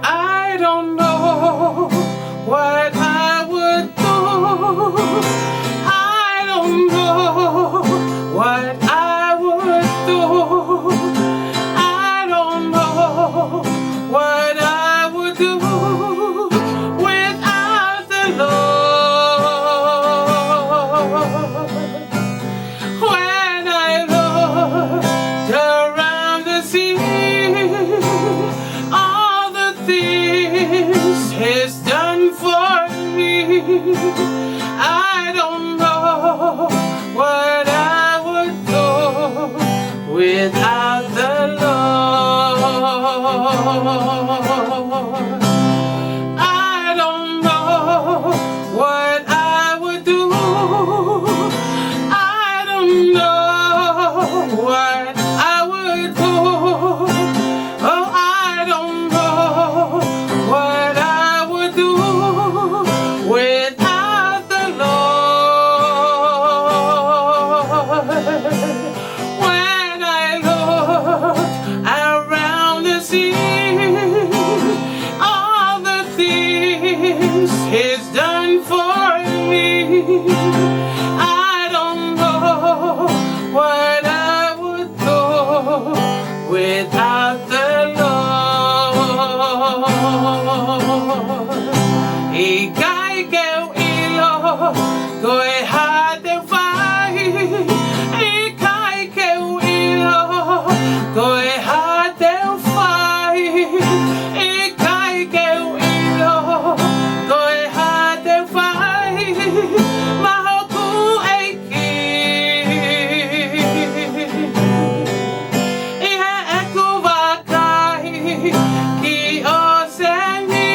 I don't know what I would do. I don't know what I would do. I don't know what I would do without the Lord. When I looked around the sea, all the things He's done for me, I don't know what I would do without the Lord. I don't know what I would do. I don't know what I would do. Oh, I don't know what I would do without the Lord. When I looked around the sea, all the things He's done for me, I don't know what I would do without the Lord. Ika'y keu ilo, ko'y hateng fai. Ika'y keu ilo, ko'y hateng fai. Ika'y keu ilo, ko'y hateng fai. Mahoku ay ki. Ihe eku wakai ki o seni.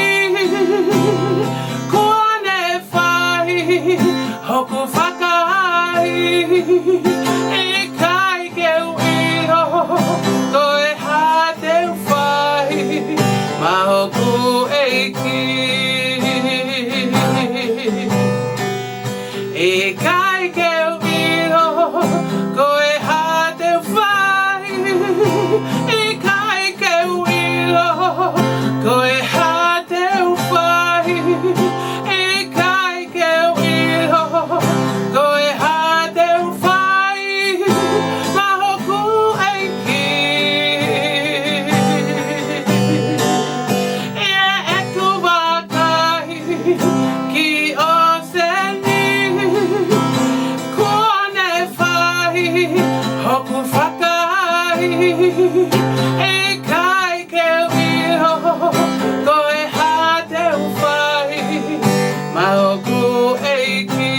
Kuane fai, hoku fakai. Ika'y keu ilo, ko'y hateng fai. Mahoku ay ki. Ika'y keu ilo, ko'y hateng fai. Ika'y keu ilo, ko'y hateng fai. Ika'y keu ilo, ko'y hateng fai. Mahoku ay ki. Ie eku wakai ki o seni. Kuane fai, hoku fakai. Ika'y keu ilo, ko'y hateng fai. Mahoku ay ki.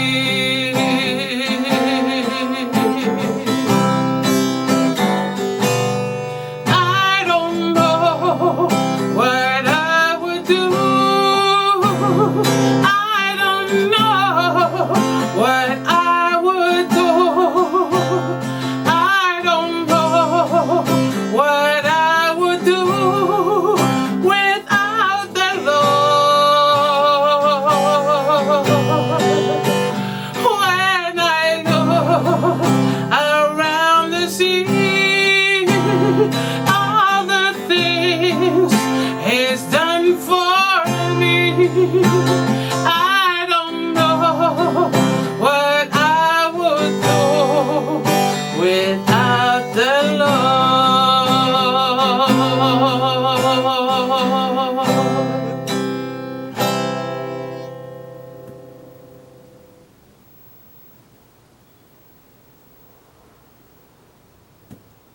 I don't know what I would do. I don't know what I would do. I don't know what I would do without the Lord. When I look around the sea, all the things He's done for me,